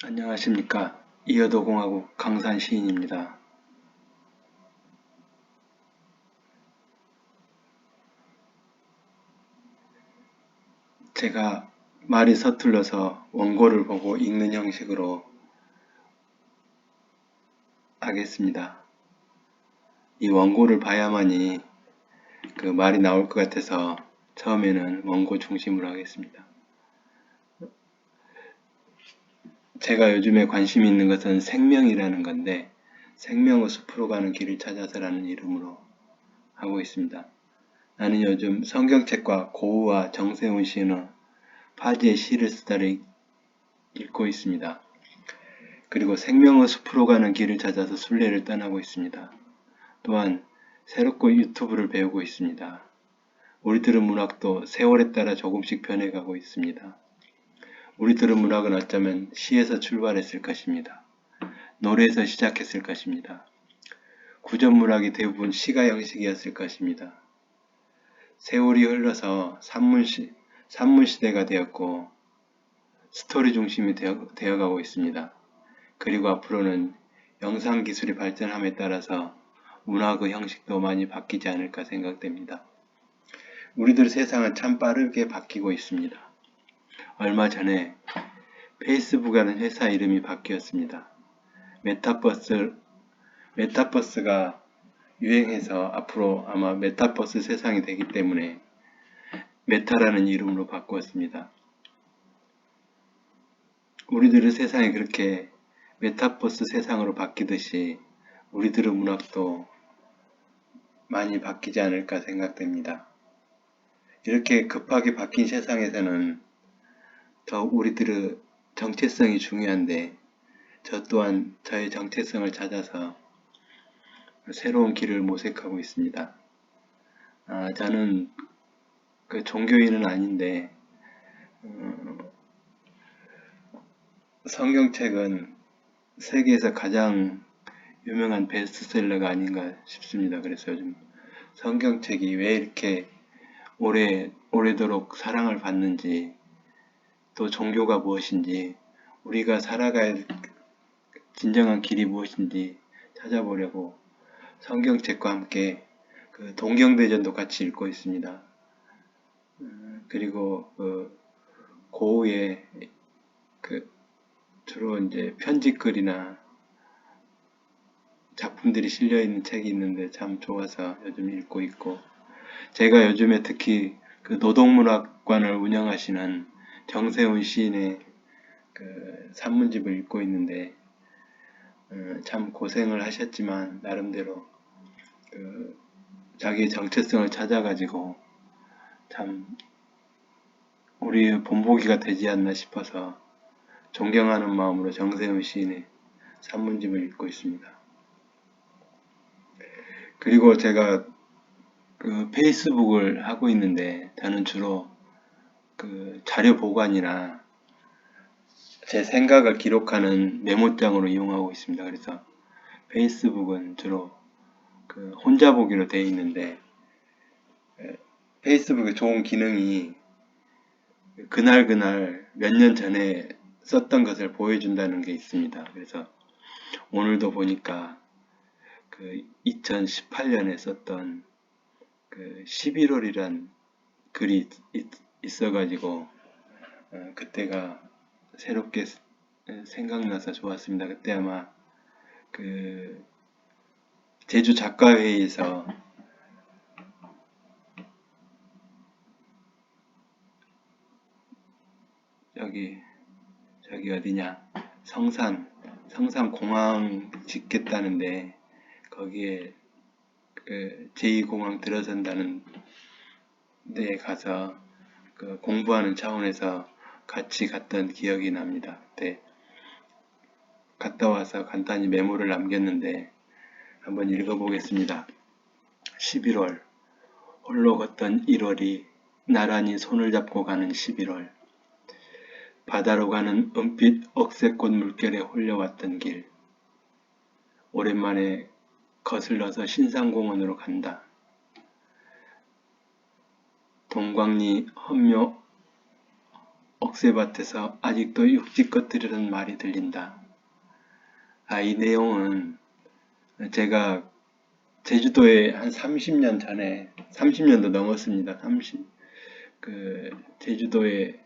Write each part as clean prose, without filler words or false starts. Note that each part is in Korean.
안녕하십니까. 이여도공화국 강산 시인입니다. 제가 말이 서툴러서 원고를 보고 읽는 형식으로 하겠습니다. 이 원고를 봐야만이 그 말이 나올 것 같아서 처음에는 원고 중심으로 하겠습니다. 제가 요즘에 관심이 있는 것은 생명이라는 건데, 생명의 숲으로 가는 길을 찾아서라는 이름으로 하고 있습니다. 나는 요즘 성경책과 고흐와 정세훈 시인의 파지의 시를 쓰다를 읽고 있습니다. 그리고 생명의 숲으로 가는 길을 찾아서 순례를 떠나고 있습니다. 또한 새롭고 유튜브를 배우고 있습니다. 우리들의 문학도 세월에 따라 조금씩 변해가고 있습니다. 우리들의 문학은 어쩌면 시에서 출발했을 것입니다. 노래에서 시작했을 것입니다. 구전문학이 대부분 시가 형식이었을 것입니다. 세월이 흘러서 산문시대가 되었고 스토리 중심이 되어가고 있습니다. 그리고 앞으로는 영상기술이 발전함에 따라서 문학의 형식도 많이 바뀌지 않을까 생각됩니다. 우리들 세상은 참 빠르게 바뀌고 있습니다. 얼마 전에 페이스북이라는 회사 이름이 바뀌었습니다. 메타버스가 유행해서 앞으로 아마 메타버스 세상이 되기 때문에 메타라는 이름으로 바꾸었습니다. 우리들의 세상이 그렇게 메타버스 세상으로 바뀌듯이 우리들의 문학도 많이 바뀌지 않을까 생각됩니다. 이렇게 급하게 바뀐 세상에서는 더 우리들의 정체성이 중요한데 저 또한 저의 정체성을 찾아서 새로운 길을 모색하고 있습니다. 저는 그 종교인은 아닌데 성경책은 세계에서 가장 유명한 베스트셀러가 아닌가 싶습니다. 그래서 요즘 성경책이 왜 이렇게 오래도록 사랑을 받는지, 또 종교가 무엇인지, 우리가 살아갈 진정한 길이 무엇인지 찾아보려고 성경책과 함께 그 동경대전도 같이 읽고 있습니다. 그리고 고흐의 주로 이제 편집글이나 작품들이 실려 있는 책이 있는데 참 좋아서 요즘 읽고 있고, 제가 요즘에 특히 그 노동문학관을 운영하시는 정세훈 시인의 그 산문집을 읽고 있는데 참 고생을 하셨지만 나름대로 자기의 정체성을 찾아가지고 참 우리의 본보기가 되지 않나 싶어서 존경하는 마음으로 정세훈 시인의 산문집을 읽고 있습니다. 그리고 제가 그 페이스북을 하고 있는데 저는 주로 그 자료 보관이나 제 생각을 기록하는 메모장으로 이용하고 있습니다. 그래서 페이스북은 주로 그 혼자 보기로 되어 있는데 페이스북의 좋은 기능이 그날 몇 년 전에 썼던 것을 보여준다는 게 있습니다. 그래서 오늘도 보니까 그 2018년에 썼던 그 11월이란 글이 있어가지고 그때가 새롭게 생각나서 좋았습니다. 그때 아마 그 제주 작가회의에서 저기 어디냐, 성산 공항 짓겠다는데 거기에 그 제2공항 들어선다는 데에 가서 그 공부하는 차원에서 같이 갔던 기억이 납니다. 그때 갔다 와서 간단히 메모를 남겼는데 한번 읽어보겠습니다. 11월, 홀로 걷던 1월이 나란히 손을 잡고 가는 11월, 바다로 가는 은빛 억새꽃 물결에 홀려왔던 길, 오랜만에 거슬러서 신상공원으로 간다. 동광리 헌묘 억새밭에서 아직도 육지 것들이라는 말이 들린다. 이 내용은 제가 제주도에 한 30년 전에, 30년도 넘었습니다. 제주도에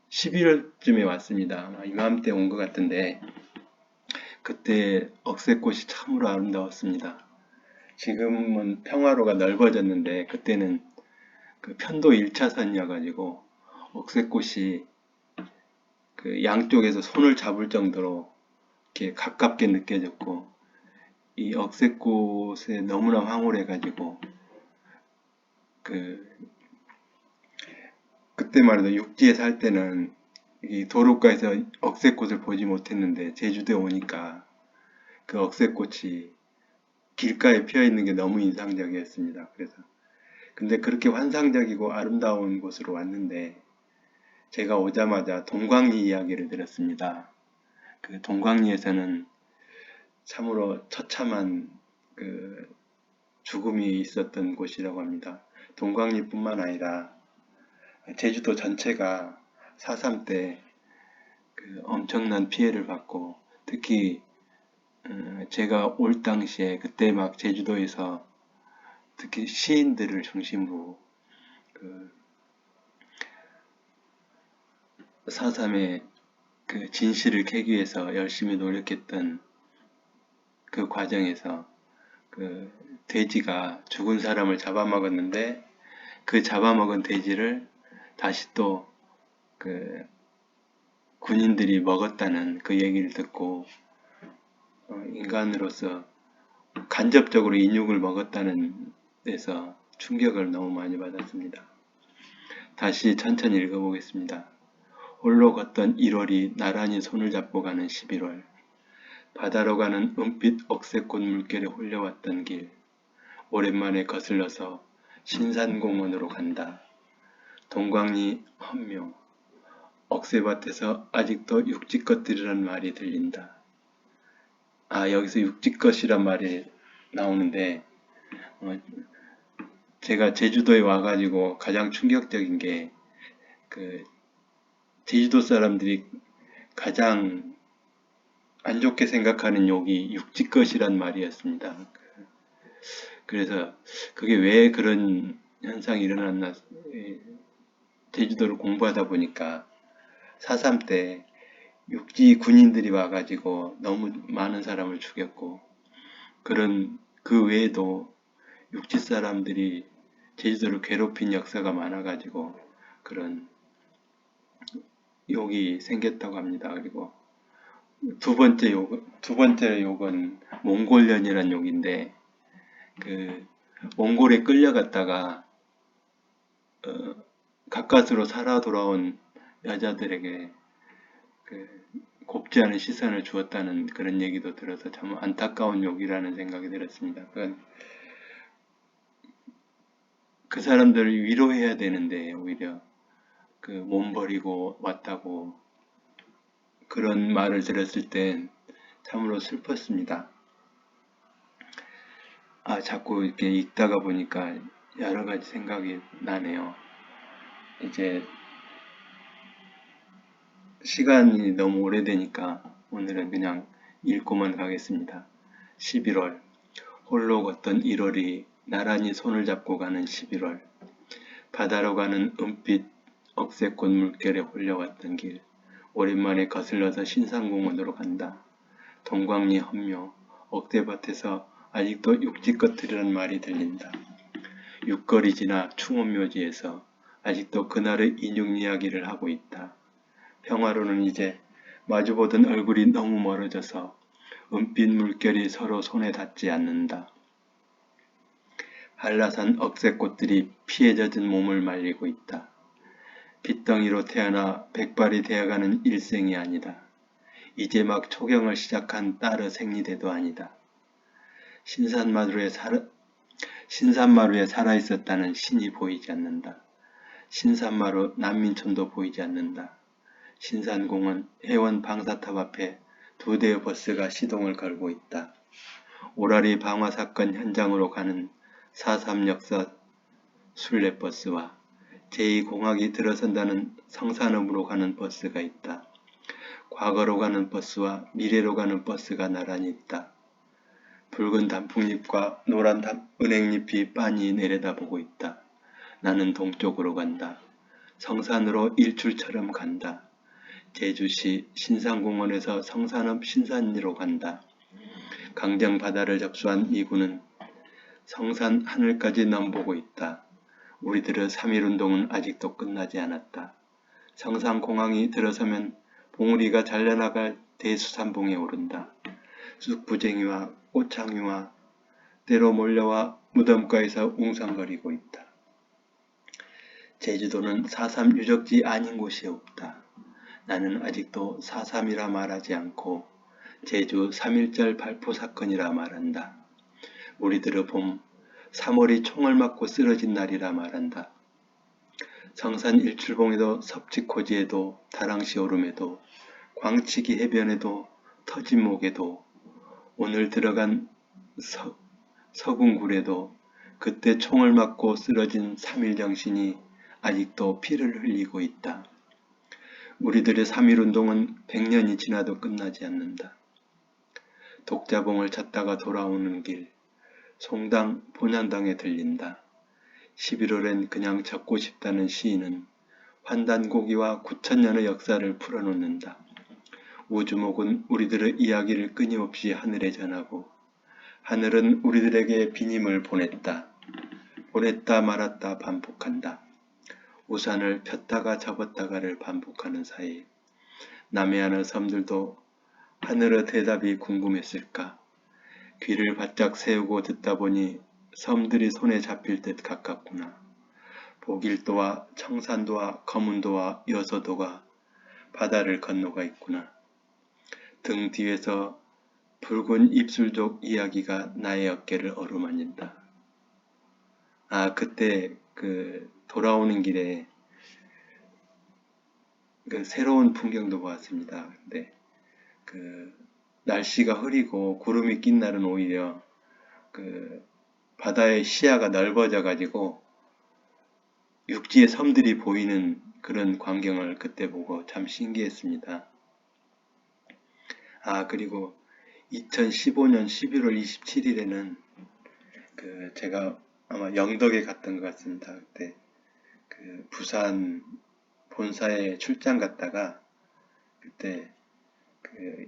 11월쯤에 왔습니다. 아마 이맘때 온 것 같은데, 그때 억새꽃이 참으로 아름다웠습니다. 지금은 평화로가 넓어졌는데, 그때는 그 편도 1차선이어가지고, 억새꽃이 그 양쪽에서 손을 잡을 정도로 이렇게 가깝게 느껴졌고, 이 억새꽃에 너무나 황홀해가지고, 그때만 해도 육지에 살 때는 이 도로가에서 억새꽃을 보지 못했는데, 제주도에 오니까 그 억새꽃이 길가에 피어 있는 게 너무 인상적이었습니다. 근데 그렇게 환상적이고 아름다운 곳으로 왔는데, 제가 오자마자 동광리 이야기를 들었습니다. 그 동광리에서는 참으로 처참한 그 죽음이 있었던 곳이라고 합니다. 동광리뿐만 아니라 제주도 전체가 4.3 때 그 엄청난 피해를 받고, 특히 제가 올 당시에 그때 막 제주도에서 특히 시인들을 중심으로 그 4.3의 그 진실을 캐기 위해서 열심히 노력했던 그 과정에서 그 돼지가 죽은 사람을 잡아먹었는데, 그 잡아먹은 돼지를 다시 또 그 군인들이 먹었다는 그 얘기를 듣고, 인간으로서 간접적으로 인육을 먹었다는 데서 충격을 너무 많이 받았습니다. 다시 천천히 읽어보겠습니다. 홀로 걷던 1월이 나란히 손을 잡고 가는 11월. 바다로 가는 은빛 억새꽃 물결에 홀려왔던 길. 오랜만에 거슬러서 신산공원으로 간다. 동광리 헌묘. 억새밭에서 아직도 육지것들이란 말이 들린다. 여기서 육지것이란 말이 나오는데, 제가 제주도에 와가지고 가장 충격적인 게, 제주도 사람들이 가장 안 좋게 생각하는 욕이 육지것이란 말이었습니다. 그래서 그게 왜 그런 현상이 일어났나, 제주도를 공부하다 보니까 4.3 때 육지 군인들이 와가지고 너무 많은 사람을 죽였고, 그 외에도 육지 사람들이 제주도를 괴롭힌 역사가 많아가지고 그런 욕이 생겼다고 합니다. 그리고 두 번째 욕은 몽골연이라는 욕인데, 몽골에 끌려갔다가 가까스로 살아 돌아온 여자들에게 곱지 않은 시선을 주었다는 그런 얘기도 들어서 참 안타까운 욕이라는 생각이 들었습니다. 그 사람들을 위로해야 되는데 오히려 몸 버리고 왔다고 그런 말을 들었을 땐 참으로 슬펐습니다. 자꾸 이렇게 읽다가 보니까 여러 가지 생각이 나네요. 이제 시간이 너무 오래되니까 오늘은 그냥 읽고만 가겠습니다. 11월. 홀로 걷던 1월이 나란히 손을 잡고 가는 11월. 바다로 가는 은빛 억새꽃 물결에 홀려왔던 길. 오랜만에 거슬러서 신산공원으로 간다. 동광리 헌묘. 억새밭에서 아직도 육지것들이란 말이 들린다. 육거리 지나 충원묘지에서 아직도 그날의 인육 이야기를 하고 있다. 평화로는 이제 마주보던 얼굴이 너무 멀어져서 은빛 물결이 서로 손에 닿지 않는다. 한라산 억새꽃들이 피에 젖은 몸을 말리고 있다. 핏덩이로 태어나 백발이 되어가는 일생이 아니다. 이제 막 초경을 시작한 딸의 생리대도 아니다. 신산마루에 살아있었다는 신이 보이지 않는다. 신산마루 난민촌도 보이지 않는다. 신산공원 해원 방사탑 앞에 2대의 버스가 시동을 걸고 있다. 오라리 방화 사건 현장으로 가는 4.3 역사 순례버스와 제2공항이 들어선다는 성산읍으로 가는 버스가 있다. 과거로 가는 버스와 미래로 가는 버스가 나란히 있다. 붉은 단풍잎과 노란 은행잎이 빤히 내려다보고 있다. 나는 동쪽으로 간다. 성산으로 일출처럼 간다. 제주시 신산공원에서 성산읍 신산리로 간다. 강정 바다를 접수한 미군은 성산 하늘까지 넘보고 있다. 우리들의 3.1운동은 아직도 끝나지 않았다. 성산공항이 들어서면 봉우리가 잘려나갈 대수산봉에 오른다. 쑥부쟁이와 꽃향유와 때로 몰려와 무덤가에서 웅성거리고 있다. 제주도는 4.3 유적지 아닌 곳이 없다. 나는 아직도 4.3이라 말하지 않고 제주 3.1절 발포 사건이라 말한다. 우리들의 봄 3월이 총을 맞고 쓰러진 날이라 말한다. 성산 일출봉에도 섭지코지에도 다랑시 오름에도 광치기 해변에도 터진목에도 오늘 들어간 서궁굴에도 그때 총을 맞고 쓰러진 3.1 정신이 아직도 피를 흘리고 있다. 우리들의 3.1운동은 100년이 지나도 끝나지 않는다. 독자봉을 찾다가 돌아오는 길, 송당 본향당에 들린다. 11월엔 그냥 적고 싶다는 시인은 환단고기와 9천년의 역사를 풀어놓는다. 우주목은 우리들의 이야기를 끊임없이 하늘에 전하고 하늘은 우리들에게 비님을 보냈다. 보냈다 말았다 반복한다. 우산을 폈다가 접었다가를 반복하는 사이 남해안의 섬들도 하늘의 대답이 궁금했을까? 귀를 바짝 세우고 듣다 보니 섬들이 손에 잡힐 듯 가깝구나. 보길도와 청산도와 거문도와 여서도가 바다를 건너가 있구나. 등 뒤에서 붉은 입술족 이야기가 나의 어깨를 어루만진다. 그때 돌아오는 길에 새로운 풍경도 보았습니다. 근데 날씨가 흐리고 구름이 낀 날은 오히려 바다의 시야가 넓어져 가지고 육지의 섬들이 보이는 그런 광경을 그때 보고 참 신기했습니다. 그리고 2015년 11월 27일에는 제가 아마 영덕에 갔던 것 같습니다. 그때 부산 본사에 출장 갔다가 그때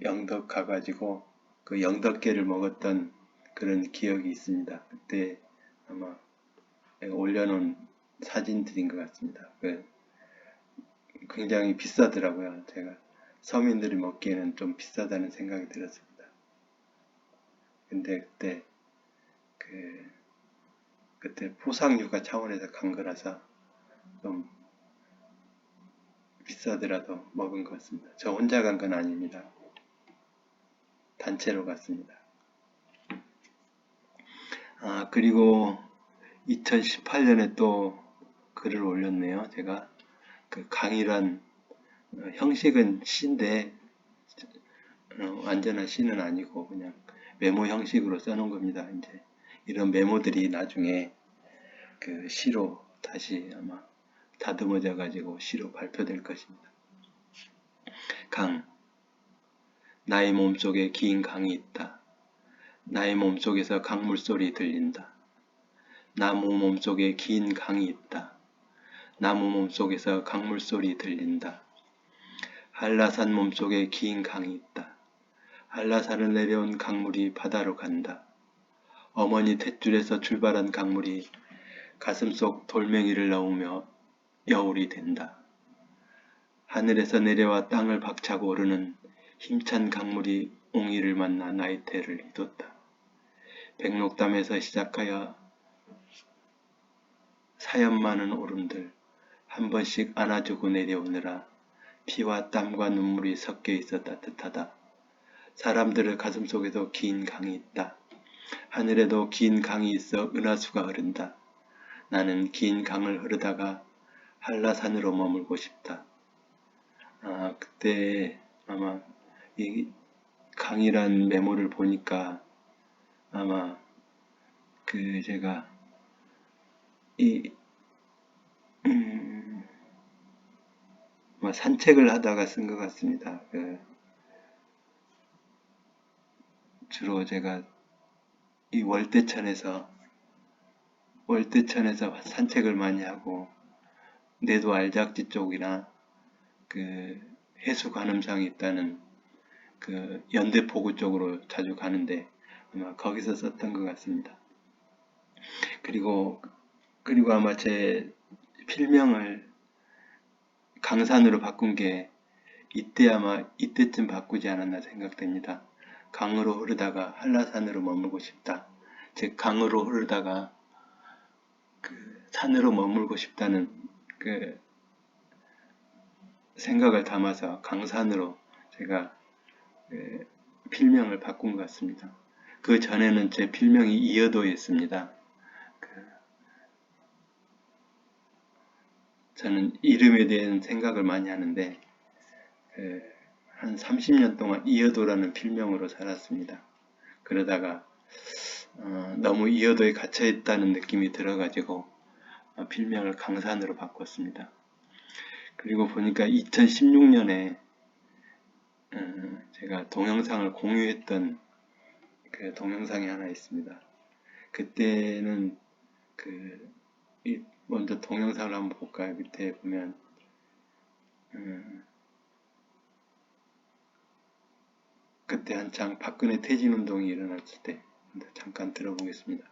영덕 가가지고 영덕게를 먹었던 그런 기억이 있습니다. 그때 아마 내가 올려놓은 사진들인 것 같습니다. 굉장히 비싸더라고요. 제가 서민들이 먹기에는 좀 비싸다는 생각이 들었습니다. 근데 그때 포상휴가 차원에서 간 거라서 좀 비싸더라도 먹은 것 같습니다. 저 혼자 간 건 아닙니다. 단체로 갔습니다. 그리고 2018년에 또 글을 올렸네요. 제가 강의란 형식은 시인데 완전한 시는 아니고 그냥 메모 형식으로 써놓은 겁니다. 이제 이런 메모들이 나중에 시로 다시 아마 다듬어져 가지고 시로 발표될 것입니다. 나의 몸속에 긴 강이 있다. 나의 몸속에서 강물 소리 들린다. 나무 몸속에 긴 강이 있다. 나무 몸속에서 강물 소리 들린다. 한라산 몸속에 긴 강이 있다. 한라산을 내려온 강물이 바다로 간다. 어머니 탯줄에서 출발한 강물이 가슴속 돌멩이를 넣으며 여울이 된다. 하늘에서 내려와 땅을 박차고 오르는 힘찬 강물이 옹이를 만나 나의 태를 휘뒀다. 백록담에서 시작하여 사연 많은 오름들 한 번씩 안아주고 내려오느라 피와 땀과 눈물이 섞여 있어 따뜻하다. 사람들의 가슴속에도 긴 강이 있다. 하늘에도 긴 강이 있어 은하수가 흐른다. 나는 긴 강을 흐르다가 한라산으로 머물고 싶다. 그때 아마 이 강이란 메모를 보니까 아마 제가 산책을 하다가 쓴 것 같습니다. 주로 제가 이 월대천에서 산책을 많이 하고 내도 알작지 쪽이나 그 해수 관음상이 있다는 그 연대포구 쪽으로 자주 가는데 아마 거기서 썼던 것 같습니다. 그리고 아마 제 필명을 강산으로 바꾼 게 이때쯤 바꾸지 않았나 생각됩니다. 강으로 흐르다가 한라산으로 머물고 싶다. 즉 강으로 흐르다가 그 산으로 머물고 싶다는 그 생각을 담아서 강산으로 제가 필명을 바꾼 것 같습니다. 그 전에는 제 필명이 이어도였습니다. 저는 이름에 대한 생각을 많이 하는데 한 30년 동안 이어도라는 필명으로 살았습니다. 그러다가 너무 이어도에 갇혀있다는 느낌이 들어가지고 필명을 강산으로 바꿨습니다. 그리고 보니까 2016년에 제가 동영상을 공유했던 그 동영상이 하나 있습니다. 그때는 먼저 동영상을 한번 볼까요? 밑에 보면 그때 한창 박근혜 퇴진운동이 일어났을 때 잠깐 들어보겠습니다.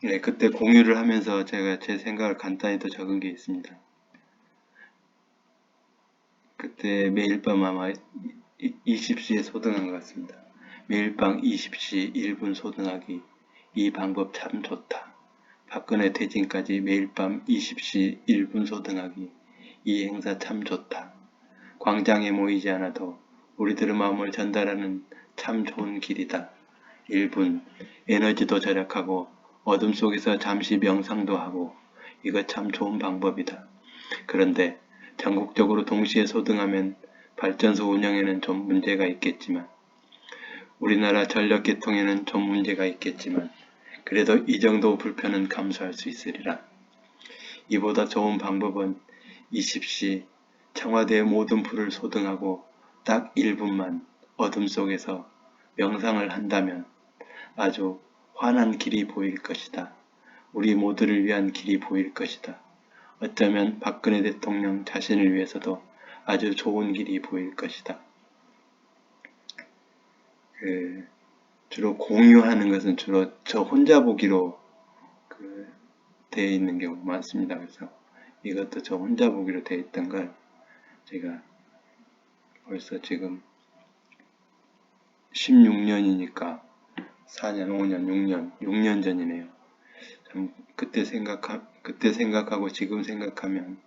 네, 그때 공유를 하면서 제가 제 생각을 간단히 더 적은 게 있습니다. 그때 매일 밤 아마 20시에 소등한 것 같습니다. 매일 밤 20시 1분 소등하기. 이 방법 참 좋다. 박근혜 퇴진까지 매일 밤 20시 1분 소등하기. 이 행사 참 좋다. 광장에 모이지 않아도 우리들의 마음을 전달하는 참 좋은 길이다. 1분. 에너지도 절약하고 어둠 속에서 잠시 명상도 하고 이거 참 좋은 방법이다. 그런데 전국적으로 동시에 소등하면 발전소 운영에는 좀 문제가 있겠지만 우리나라 전력 계통에는 좀 문제가 있겠지만 그래도 이 정도 불편은 감수할 수 있으리라. 이보다 좋은 방법은 20시 청와대의 모든 불을 소등하고 딱 1분만 어둠 속에서 명상을 한다면 아주 환한 길이 보일 것이다. 우리 모두를 위한 길이 보일 것이다. 어쩌면 박근혜 대통령 자신을 위해서도 아주 좋은 길이 보일 것이다. 주로 공유하는 것은 주로 저 혼자 보기로 되어 있는 경우가 많습니다. 그래서 이것도 저 혼자 보기로 되어 있던 걸 제가 벌써 지금 16년이니까 4년, 5년, 6년 전이네요. 참 그때 생각하고 지금 생각하면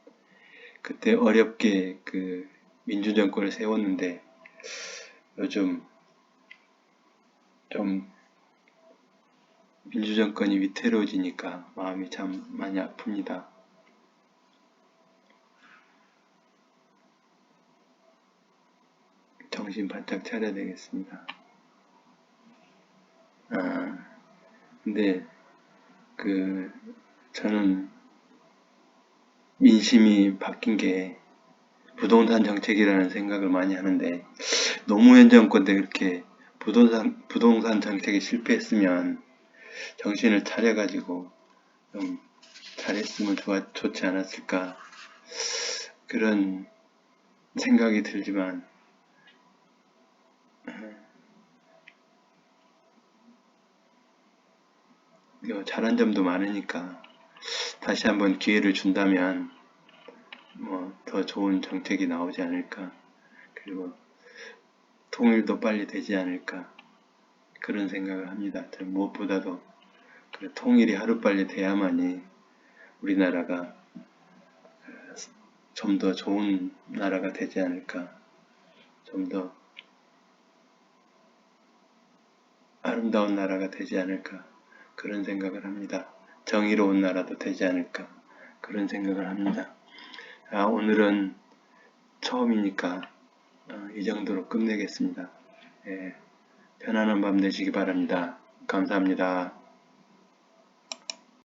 그때 어렵게 그 민주정권을 세웠는데 요즘 좀 민주정권이 위태로워지니까 마음이 참 많이 아픕니다. 정신 바짝 차려야 되겠습니다. 근데 저는 민심이 바뀐 게 부동산 정책이라는 생각을 많이 하는데 노무현 정권 때 그렇게 부동산 정책이 실패했으면 정신을 차려가지고 좀 잘했으면 좋지 않았을까 그런 생각이 들지만 잘한 점도 많으니까 다시 한번 기회를 준다면 뭐 더 좋은 정책이 나오지 않을까 그리고 통일도 빨리 되지 않을까 그런 생각을 합니다. 무엇보다도 통일이 하루빨리 돼야만이 우리나라가 좀 더 좋은 나라가 되지 않을까 좀 더 아름다운 나라가 되지 않을까 그런 생각을 합니다. 정의로운 나라도 되지 않을까 그런 생각을 합니다. 오늘은 처음이니까 이 정도로 끝내겠습니다. 예, 편안한 밤 되시기 바랍니다. 감사합니다.